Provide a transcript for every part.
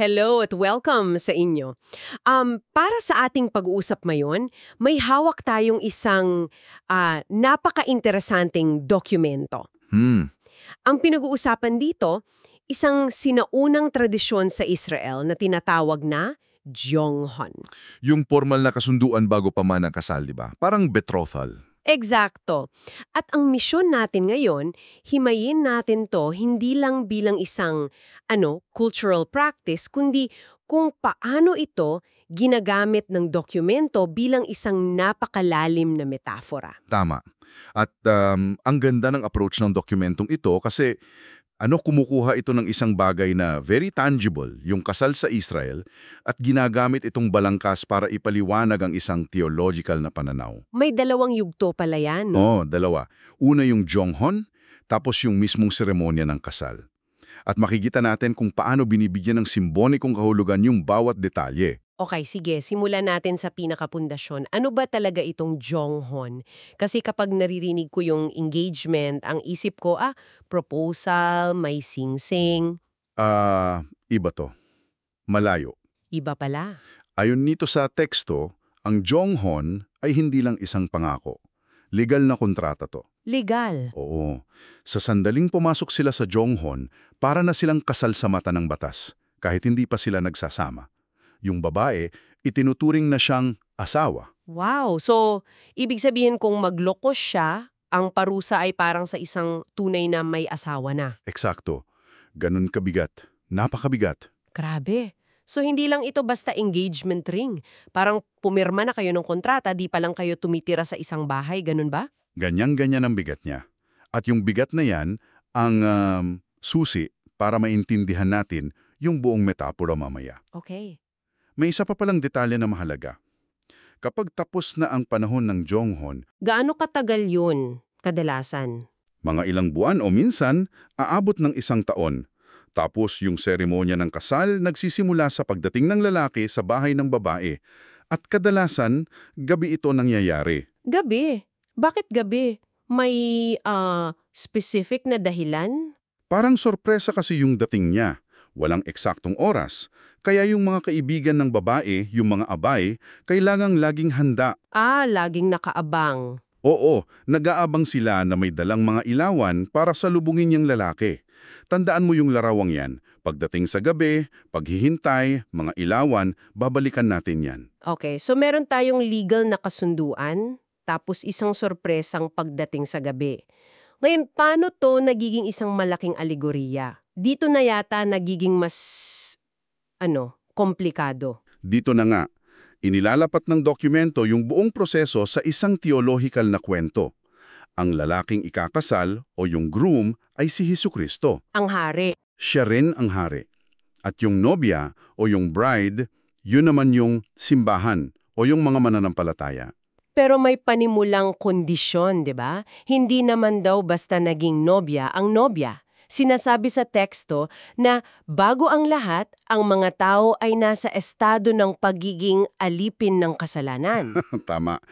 Hello at welcome sa inyo. Para sa ating pag-uusap ngayon, may hawak tayong isang napaka-interesanting dokumento. Hmm, Ang pinag-uusapan dito, isang sinaunang tradisyon sa Israel na tinatawag na Jonghon. yung formal na kasunduan bago pa man ang kasal, di ba? Parang betrothal. Eksakto. At ang misyon natin ngayon, himayin natin to hindi lang bilang isang cultural practice, kundi kung paano ito ginagamit ng dokumento bilang isang napakalalim na metafora. Tama. At ang ganda ng approach ng dokumentong ito kasi kumukuha ito ng isang bagay na very tangible, yung kasal sa Israel, at ginagamit itong balangkas para ipaliwanag ang isang theological na pananaw. May dalawang yugto pala yan, no? Oh, dalawa. Una yung Jonghon, tapos yung mismong seremonya ng kasal. At makikita natin kung paano binibigyan ng simbolikong kahulugan yung bawat detalye. Okay, sige. Simulan natin sa pinakapundasyon. Ano ba talaga itong Jonghon? Kasi kapag naririnig ko yung engagement, ang isip ko, proposal, may sing-sing. Iba to. Malayo. Iba pala. Ayon nito sa teksto, ang Jonghon ay hindi lang isang pangako. Legal na kontrata to. Legal. Oo. Sa sandaling pumasok sila sa Jonghon, para na silang kasal sa mata ng batas, kahit hindi pa sila nagsasama. Yung babae, itinuturing na siyang asawa. Wow. So, ibig sabihin kung magloko siya, ang parusa ay parang sa isang tunay na may asawa na. Eksakto. Ganun kabigat. Napakabigat. Grabe. So, hindi lang ito basta engagement ring. Parang pumirma na kayo ng kontrata, di pa lang kayo tumitira sa isang bahay, ganun ba? Ganyan-ganyan ang bigat niya. At yung bigat na yan, ang susi para maintindihan natin yung buong metapora mamaya. Okay. May isa pa palang detalye na mahalaga. Kapag tapos na ang panahon ng Jonghon, Gaano katagal yun, kadalasan? mga ilang buwan o minsan, aabot ng isang taon. Tapos yung seremonya ng kasal nagsisimula sa pagdating ng lalaki sa bahay ng babae. At kadalasan, gabi ito nangyayari. Gabi. Bakit gabi? May specific na dahilan? Parang sorpresa kasi yung dating niya. Walang eksaktong oras. Kaya yung mga kaibigan ng babae, yung mga abay, kailangang laging handa. Laging nakaabang. Oo, nag-aabang sila na may dalang mga ilawan para salubungin niyang lalaki. Tandaan mo yung larawang yan. Pagdating sa gabi, paghihintay, mga ilawan, babalikan natin yan. Okay, so meron tayong legal na kasunduan, tapos isang sorpresang pagdating sa gabi. Ngayon, paano to nagiging isang malaking alegorya? Dito na yata nagiging mas, komplikado. Dito na nga, inilalapat ng dokumento yung buong proseso sa isang theological na kwento. Ang lalaking ikakasal o yung groom ay si Hesukristo. Ang hari. Siya rin ang hari. At yung nobya o yung bride, yun naman yung simbahan o yung mga mananampalataya. Pero may panimulang kondisyon, di ba? Hindi naman daw basta naging nobya ang nobya. Sinasabi sa teksto na bago ang lahat, ang mga tao ay nasa estado ng pagiging alipin ng kasalanan. Tama.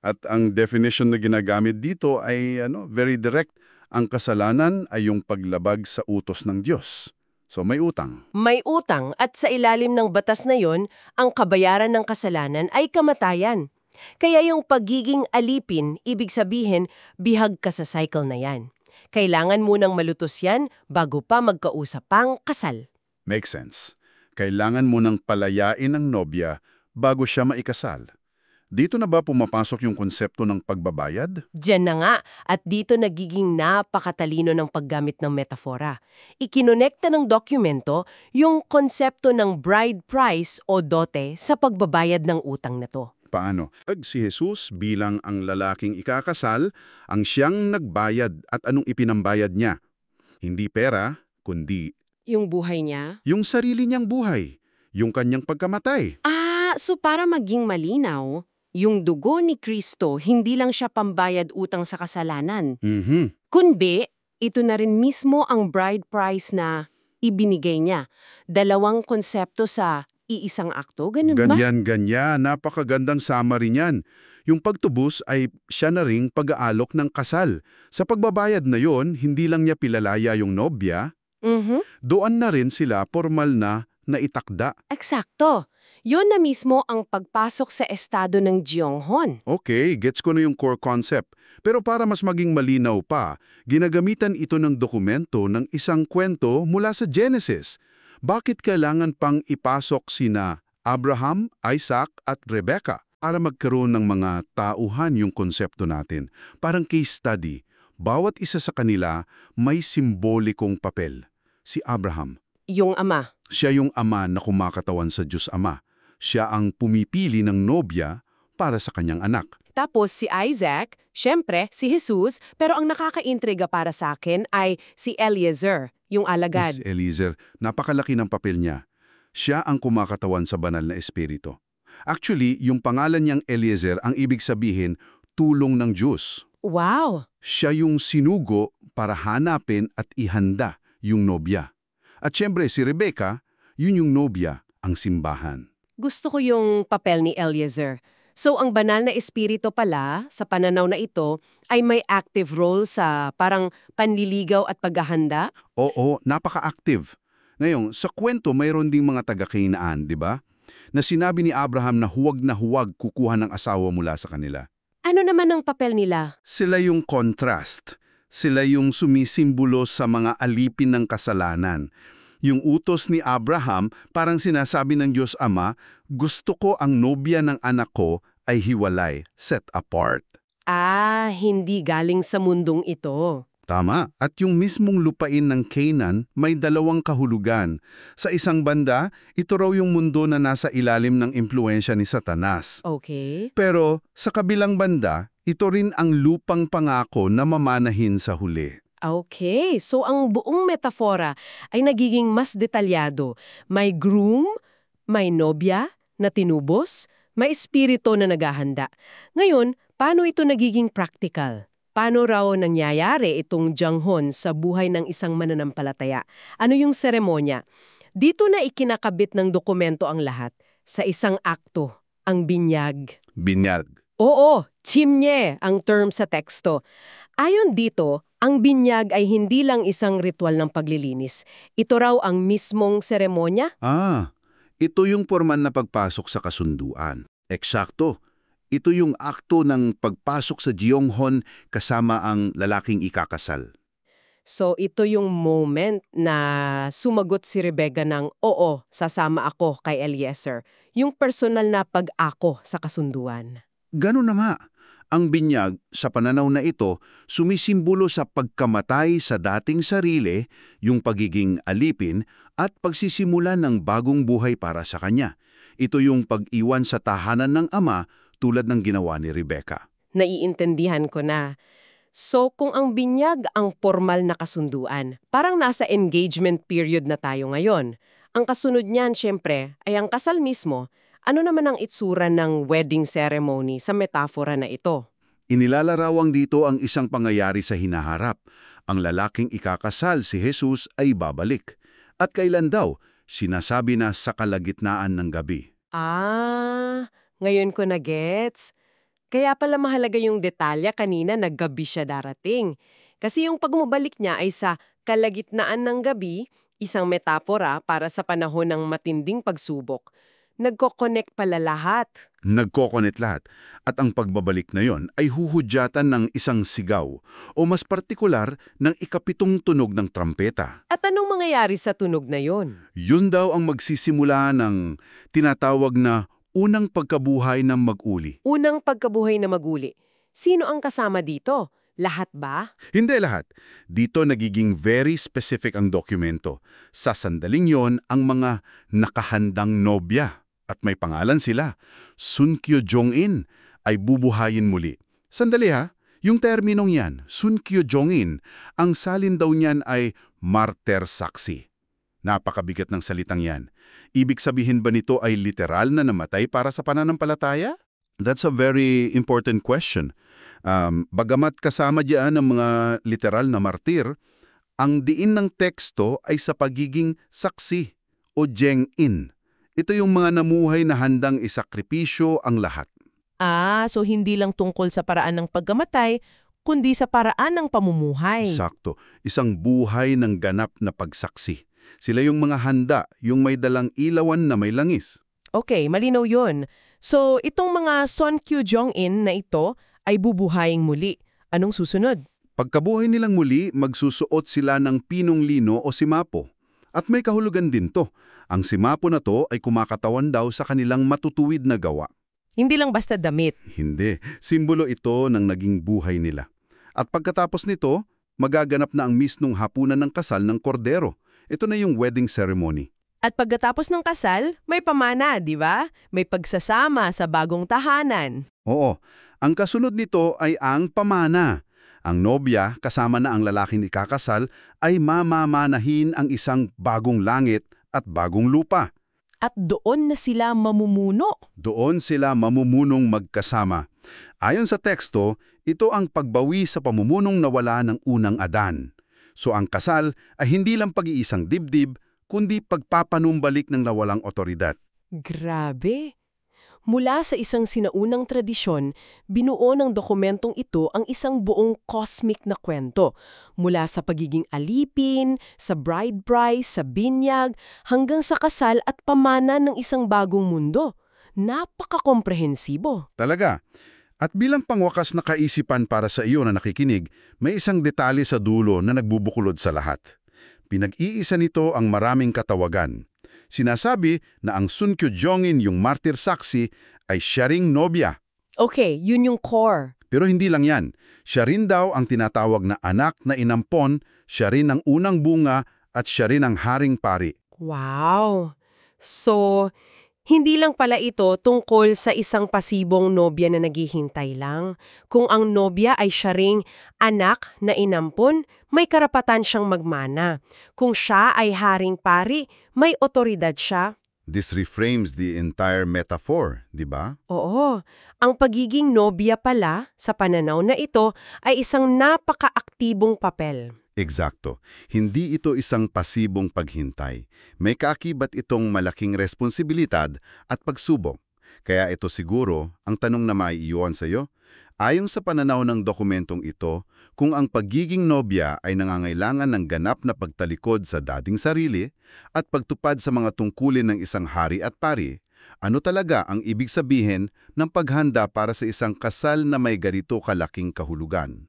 At ang definition na ginagamit dito ay very direct. Ang kasalanan ay yung paglabag sa utos ng Diyos. So may utang. May utang at sa ilalim ng batas na yon, ang kabayaran ng kasalanan ay kamatayan. Kaya yung pagiging alipin, ibig sabihin, bihag ka sa cycle na yan. Kailangan munang malutos yan bago pa magkausap pang kasal. Makes sense. Kailangan mo nang palayain ang nobya bago siya maikasal. Dito na ba pumapasok yung konsepto ng pagbabayad? Diyan na nga, at dito nagiging napakatalino ng paggamit ng metafora. Ikinonekta ng dokumento yung konsepto ng bride price o dote sa pagbabayad ng utang na to. Paano? Si Jesus bilang ang lalaking ikakasal, ang siyang nagbayad at anong ipinambayad niya. Hindi pera, kundi Yung buhay niya? yung sarili niyang buhay, yung kanyang pagkamatay. So para maging malinaw, yung dugo ni Kristo hindi lang siya pambayad utang sa kasalanan. Kundi, ito na rin mismo ang bride price na ibinigay niya. Dalawang konsepto sa iisang akto, ganun ba? Ganyan, napakagandang summary niyan. Yung pagtubos ay siya na ring pag-aalok ng kasal. Sa pagbabayad na yon, hindi lang niya pilalaya yung nobya, doon na rin sila formal na na itakda. Eksakto. Yun na mismo ang pagpasok sa estado ng Gyeonghon. Okay, gets ko na yung core concept. Pero para mas maging malinaw pa, ginagamitan ito ng dokumento ng isang kwento mula sa Genesis. Bakit kailangan pang ipasok sina Abraham, Isaac at Rebecca para magkaroon ng mga tauhan yung konsepto natin? Parang case study. Bawat isa sa kanila may simbolikong papel. Si Abraham, Yung ama. siya yung ama na kumakatawan sa Diyos Ama. Siya ang pumipili ng nobya para sa kanyang anak. Tapos si Isaac, syempre si Jesus, pero ang nakakaintriga para sa akin ay si Eliezer, yung alagad. Si Eliezer, napakalaki ng papel niya. Siya ang kumakatawan sa banal na espiritu. Actually, yung pangalan niyang Eliezer ang ibig sabihin, tulong ng Diyos. Wow! Siya yung sinugo para hanapin at ihanda yung nobya. At syempre si Rebecca, yun yung nobya, ang simbahan. Gusto ko yung papel ni Eliezer. So ang banal na espiritu pala, sa pananaw na ito, ay may active role sa parang panliligaw at paghahanda? Oo, napaka-active. Ngayon, sa kwento mayroon ding mga taga-Kainaan, di ba? Na sinabi ni Abraham na huwag kukuha ng asawa mula sa kanila. Ano naman ang papel nila? Sila yung contrast. Sila yung sumisimbolo sa mga alipin ng kasalanan. Yung utos ni Abraham, parang sinasabi ng Diyos Ama, gusto ko ang nobya ng anak ko ay hiwalay, set apart. Ah, hindi galing sa mundong ito. Tama. At yung mismong lupain ng Canaan may dalawang kahulugan. Sa isang banda, ito raw yung mundo na nasa ilalim ng impluensya ni Satanas. Okay. Pero sa kabilang banda, ito rin ang lupang pangako na mamanahin sa huli. Okay, so ang buong metafora ay nagiging mas detalyado. May groom, may nobya na tinubos, may espiritu na naghahanda. Ngayon, paano ito nagiging practical? Paano raw nangyayari itong Gyeonghon sa buhay ng isang mananampalataya? Ano yung seremonya? Dito na ikinakabit ng dokumento ang lahat sa isang akto, ang binyag. Binyag. Oo, chimnye ang term sa teksto. Ayon dito, ang binyag ay hindi lang isang ritual ng paglilinis. Ito raw ang mismong seremonya. Ito yung porman na pagpasok sa kasunduan. Eksakto. Ito yung akto ng pagpasok sa Gyeonghon kasama ang lalaking ikakasal. So ito yung moment na sumagot si Rebecca ng, oo, sasama ako kay Eliezer. Yung personal na pag-ako sa kasunduan. Ganun na nga. Ang binyag, sa pananaw na ito, sumisimbolo sa pagkamatay sa dating sarili, yung pagiging alipin, at pagsisimula ng bagong buhay para sa kanya. Ito yung pag-iwan sa tahanan ng ama tulad ng ginawa ni Rebecca. Naiintindihan ko na. So kung ang binyag ang formal na kasunduan, parang nasa engagement period na tayo ngayon. Ang kasunod niyan, syempre, ay ang kasal mismo. Ano naman ang itsura ng wedding ceremony sa metafora na ito? Inilarawang dito ang isang pangyayari sa hinaharap. Ang lalaking ikakasal, si Jesus, ay babalik. At kailan daw? Sinasabi na sa kalagitnaan ng gabi. Ngayon ko na gets. Kaya pala mahalaga yung detalya kanina naggabi siya darating. Kasi yung pagmabalik niya ay sa kalagitnaan ng gabi, isang metafora para sa panahon ng matinding pagsubok. Nagko-connect pala lahat. Nagko-connect lahat. At ang pagbabalik na yon ay huhudyatan ng isang sigaw o mas partikular ng ikapitong tunog ng trampeta. At anong mangyayari sa tunog na yon? Yun daw ang magsisimula ng tinatawag na unang pagkabuhay ng mag-uli. Unang pagkabuhay na mag-uli. Sino ang kasama dito? Lahat ba? Hindi lahat. Dito nagiging very specific ang dokumento. Sa sandaling yon ang mga nakahandang nobya. At may pangalan sila. Sunkyo Jong-in ay bubuhayin muli. Sandali ha, yung terminong yan, Sunkyo Jong-in, ang salin daw niyan ay martyr saksi. Napakabigat ng salitang yan. Ibig sabihin ba nito ay literal na namatay para sa pananampalataya? That's a very important question. Bagamat kasama diyan ang mga literal na martir, ang diin ng teksto ay sa pagiging saksi o jeng-in. Ito yung mga namuhay na handang isakripisyo ang lahat. So hindi lang tungkol sa paraan ng pagkamatay, kundi sa paraan ng pamumuhay. Sakto. Isang buhay ng ganap na pagsaksi. Sila yung mga handa, yung may dalang ilawan na may langis. Okay, malinaw yun. So, itong mga Son Kyu-jong-in na ito ay bubuhayin muli. Anong susunod? Pagkabuhay nilang muli, magsusuot sila ng pinong lino o simapo. At may kahulugan din to. Ang simapo na to ay kumakatawan daw sa kanilang matutuwid na gawa. Hindi lang basta damit. Hindi. Simbolo ito ng naging buhay nila. At pagkatapos nito, magaganap na ang mismong hapunan ng kasal ng kordero. Ito na yung wedding ceremony. At pagkatapos ng kasal, may pamana, di ba? May pagsasama sa bagong tahanan. Oo. Ang kasunod nito ay ang pamana. Ang nobya, kasama na ang lalaking ikakasal, ay mamamanahin ang isang bagong langit at bagong lupa. At doon na sila mamumuno. Doon sila mamumunong magkasama. Ayon sa teksto, ito ang pagbawi sa pamumunong nawala ng unang Adan. So ang kasal ay hindi lang pag-iisang dibdib, kundi pagpapanumbalik ng nawalang otoridad. Grabe! Mula sa isang sinaunang tradisyon, binuo ng dokumentong ito ang isang buong cosmic na kwento. Mula sa pagiging alipin, sa bride price, sa binyag, hanggang sa kasal at pamana ng isang bagong mundo. Napaka-komprehensibo. Talaga. At bilang pangwakas na kaisipan para sa iyo na nakikinig, may isang detalye sa dulo na nagbubukulod sa lahat. Pinag-iisa nito ang maraming katawagan. Sinasabi na ang Sun Kyu-jongin, yung martir saksi, ay siya ring nobya. Okay, yun yung core. Pero hindi lang yan. Siya rin daw ang tinatawag na anak na inampon, siya rin ang unang bunga, at siya rin ang haring pari. Wow! So, hindi lang pala ito tungkol sa isang pasibong nobya na naghihintay lang. Kung ang nobya ay siya ring anak na inampon, may karapatan siyang magmana. Kung siya ay haring pari, may otoridad siya. This reframes the entire metaphor, di ba? Oo, ang pagiging nobya pala sa pananaw na ito ay isang napaka-aktibong papel. Eksakto. Hindi ito isang pasibong paghintay. May kaakibat itong malaking responsibilidad at pagsubok. Kaya ito siguro ang tanong na maiiwan sa iyo. Ayon sa pananaw ng dokumentong ito, kung ang pagiging nobya ay nangangailangan ng ganap na pagtalikod sa dating sarili at pagtupad sa mga tungkulin ng isang hari at pari, ano talaga ang ibig sabihin ng paghanda para sa isang kasal na may ganito kalaking kahulugan?